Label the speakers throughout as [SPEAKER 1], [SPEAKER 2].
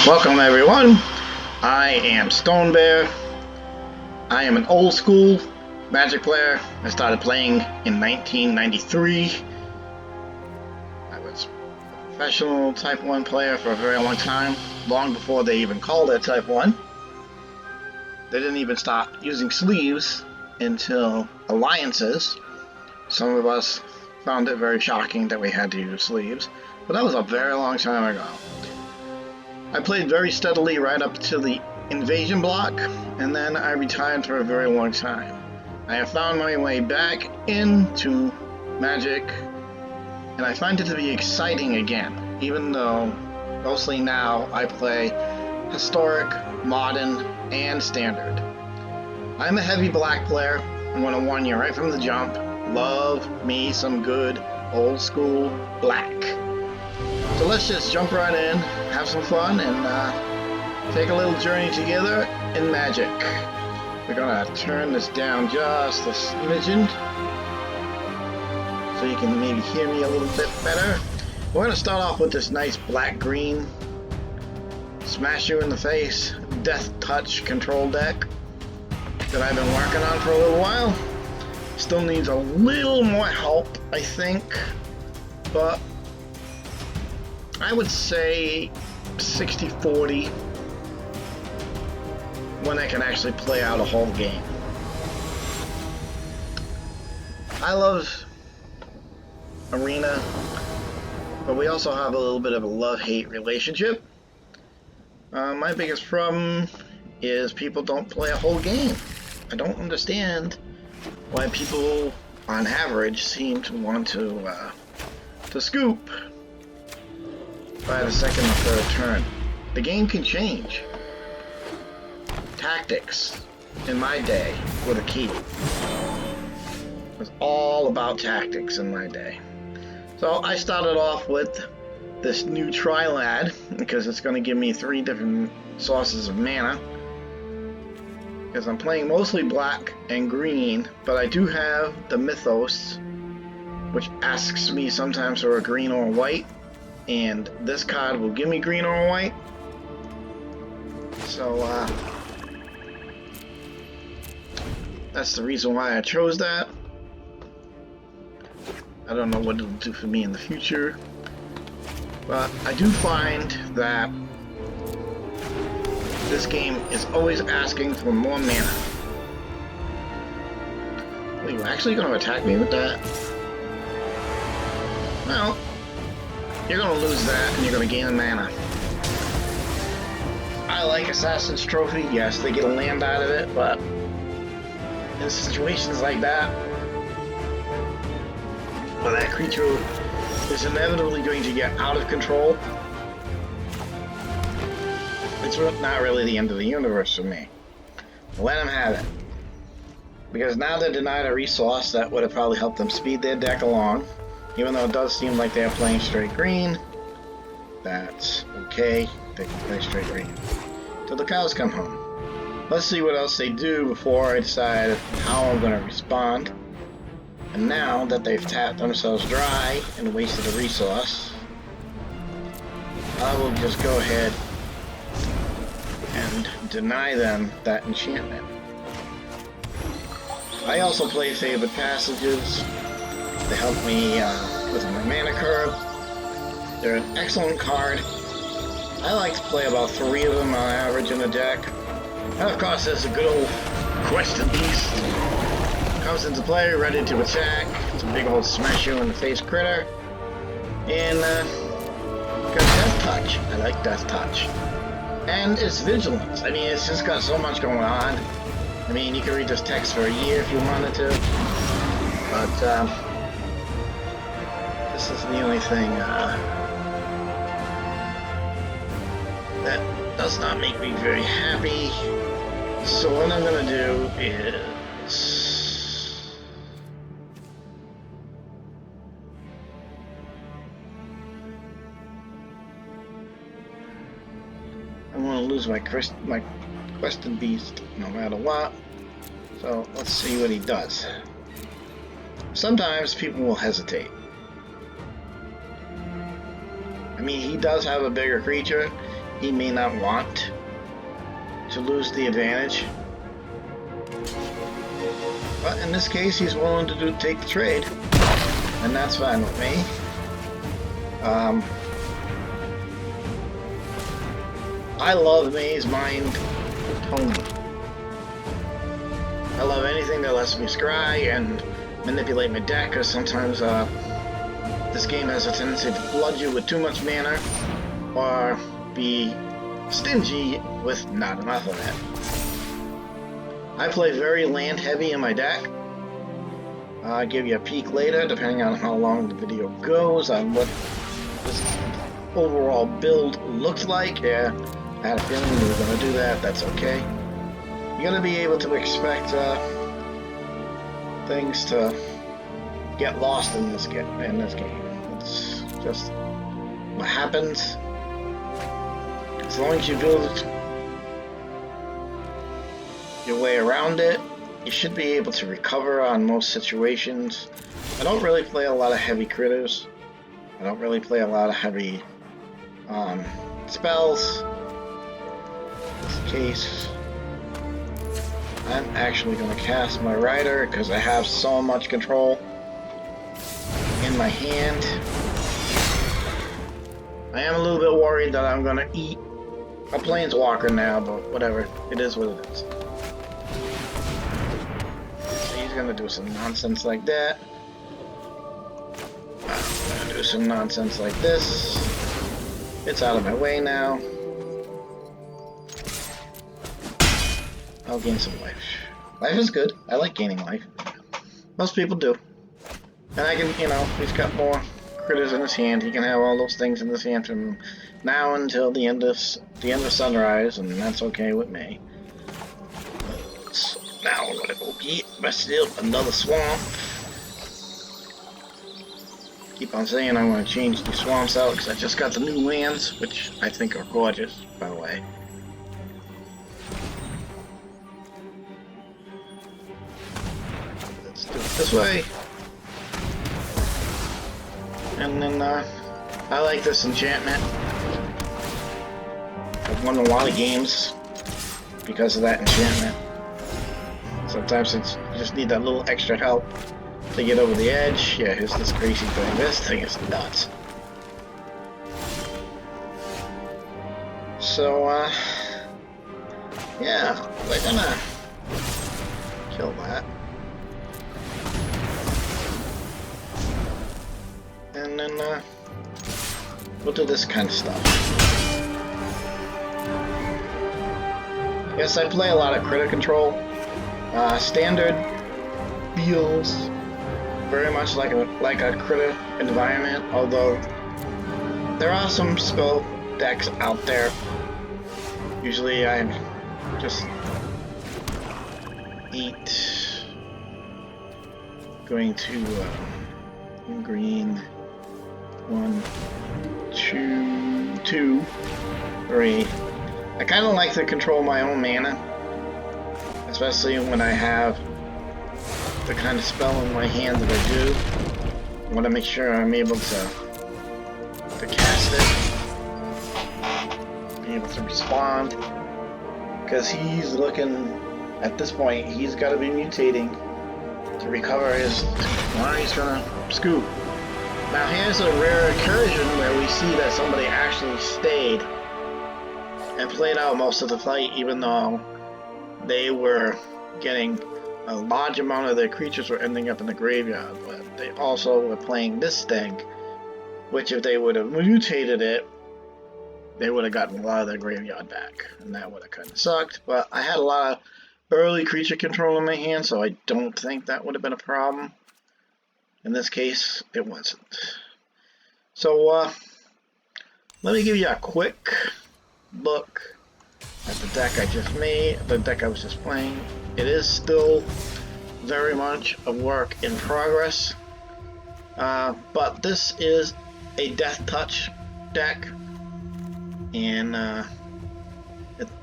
[SPEAKER 1] Welcome everyone. I am Stone Bear. I am an old school Magic player. I started playing in 1993. I was a professional Type 1 player for a very long time, long before they even called it Type 1. They didn't even start using sleeves until Alliances. Some of us found it very shocking that we had to use sleeves, but that was a very long time ago. I played very steadily right up to the invasion block, and then I retired for a very long time. I have found my way back into Magic, and I find it to be exciting again, even though mostly now I play Historic, Modern, and Standard. I'm a heavy black player. I'm going to warn you right from the jump. Love me some good old school black. So let's just jump right in, have some fun, and take a little journey together in Magic. We're gonna turn this down just a smidgen so you can maybe hear me a little bit better. We're gonna start off with this nice black-green smash you in the face death touch control deck that I've been working on for a little while. Still needs a little more help, I think, but I would say 60-40 when I can actually play out a whole game. I love Arena, but we also have a little bit of a love-hate relationship. My biggest problem is people don't play a whole game. I don't understand why people, on average, seem to want to scoop by the second or third turn. The game can change. Tactics, in my day, were the key. It was all about tactics in my day. So I started off with this new Trilad, because it's going to give me 3 different sources of mana. Because I'm playing mostly black and green, but I do have the Mythos, which asks me sometimes for a green or a white. And this card will give me green or white. So, that's the reason why I chose that. I don't know what it'll do for me in the future. But I do find that this game is always asking for more mana. Are you actually going to attack me with that? Well, you're going to lose that, and you're going to gain a mana. I like Assassin's Trophy. Yes, they get a land out of it, but in situations like that, where that creature is inevitably going to get out of control, it's not really the end of the universe for me. Let them have it. Because now they're denied a resource that would have probably helped them speed their deck along. Even though it does seem like they're playing straight green, that's okay. They can play straight green till the cows come home. Let's see what else they do before I decide how I'm going to respond. And now that they've tapped themselves dry and wasted a resource, I will just go ahead and deny them that enchantment. I also play Favored Passages. They help me with my mana curve. They're an excellent card. I like to play about 3 of them on average in a deck. And of course, there's a good old Quested Beast. Comes into play, ready to attack. It's a big old smash you in the face critter. And got Death Touch. I like Death Touch. And it's Vigilance. I mean, it's just got so much going on. I mean, you can read this text for a year if you wanted to. But this is the only thing that does not make me very happy. So what I'm going to do is I'm going to lose my Quested Beast no matter what. So let's see what he does. Sometimes people will hesitate. I mean, he does have a bigger creature, he may not want to lose the advantage. But in this case, he's willing to take the trade, and that's fine with me. I love Maze Mind Tony. I love anything that lets me scry and manipulate my deck, because sometimes this game has a tendency to flood you with too much mana, or be stingy with not enough of it. I play very land heavy in my deck. I'll give you a peek later, depending on how long the video goes, on what this overall build looks like. Yeah, I had a feeling we were going to do that. That's okay. You're going to be able to expect things to get lost in this game. It's just what happens. As long as you build your way around it, you should be able to recover on most situations. I don't really play a lot of heavy critters. I don't really play a lot of heavy spells. In this case, I'm actually going to cast my Rider because I have so much control in my hand. I am a little bit worried that I'm going to eat a Planeswalker now, but whatever. It is what it is. So he's going to do some nonsense like that. I'm going to do some nonsense like this. It's out of my way now. I'll gain some life. Life is good. I like gaining life. Most people do. And I can, you know, he's got more critters in his hand. He can have all those things in his hand from now until the end of sunrise, and that's okay with me. So now we're gonna go get myself another swamp. Keep on saying I want to change these swamps out because I just got the new lands, which I think are gorgeous, by the way. Let's do it this way. And then, I like this enchantment. I've won a lot of games because of that enchantment. Sometimes you just need that little extra help to get over the edge. Yeah, here's this crazy thing. This thing is nuts. So, yeah, we're gonna kill that. And then, we'll do this kind of stuff. Yes, I play a lot of critter control. Standard feels very much like a critter environment, although there are some spell decks out there. Usually I just going to green. 1, 2, 3. I kind of like to control my own mana, especially when I have the kind of spell in my hand that I do. I want to make sure I'm able to cast it, be able to respond, because he's looking, at this point, he's got to be mutating to recover his, he's gonna scoop. Now here's a rare occasion where we see that somebody actually stayed and played out most of the fight, even though they were getting a large amount of their creatures were ending up in the graveyard. But they also were playing this thing, which if they would have mutated it, they would have gotten a lot of their graveyard back, and that would have kind of sucked. But I had a lot of early creature control in my hand, so I don't think that would have been a problem. In this case, it wasn't. So, let me give you a quick look at the deck I just made, the deck I was just playing. It is still very much a work in progress, but this is a Death Touch deck, and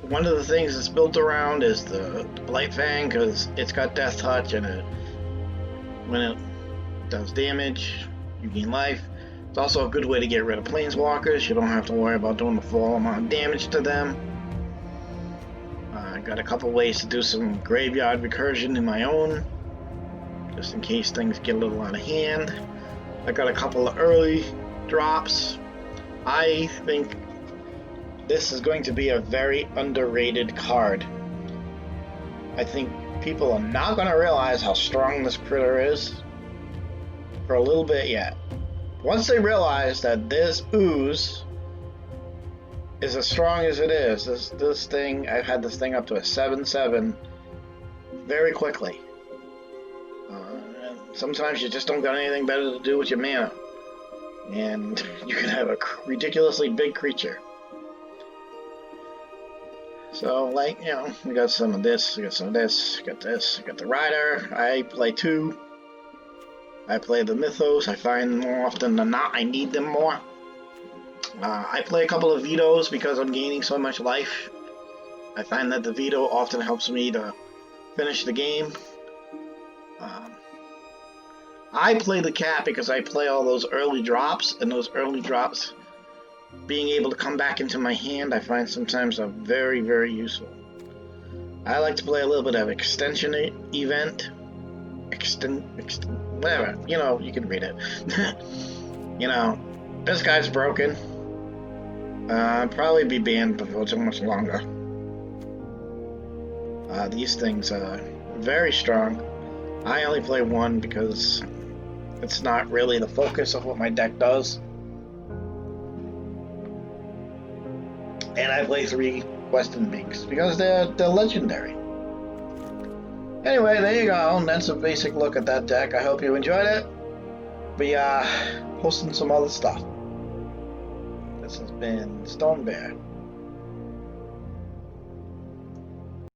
[SPEAKER 1] one of the things it's built around is the Blightfang, because it's got Death Touch, and when it does damage, you gain life. It's also a good way to get rid of planeswalkers. You don't have to worry about doing the full amount of damage to them. I got a couple ways to do some graveyard recursion in my own, just in case things get a little out of hand. I got a couple of early drops. I think this is going to be a very underrated card. I think people are not going to realize how strong this critter is for a little bit yet. Once they realize that this ooze is as strong as it is, this thing, I've had this thing up to a 7/7 very quickly. Sometimes you just don't got anything better to do with your mana, and you can have a ridiculously big creature. So, like, you know, we got some of this, we got some of this, we got this, we got the Rider. I play 2. I play the Mythos. I find more often than not I need them more. I play a couple of Vetoes because I'm gaining so much life. I find that the Veto often helps me to finish the game. I play the Cat because I play all those early drops, and those early drops, being able to come back into my hand, I find sometimes are very, very useful. I like to play a little bit of Extension Event. Whatever. You know, you can read it. You know, this guy's broken. Probably be banned before too much longer. These things are very strong. I only play 1 because it's not really the focus of what my deck does. And I play 3 Western Beaks because they're legendary. Anyway, there you go. And that's a basic look at that deck. I hope you enjoyed it. Be posting some other stuff. This has been Stone Bear.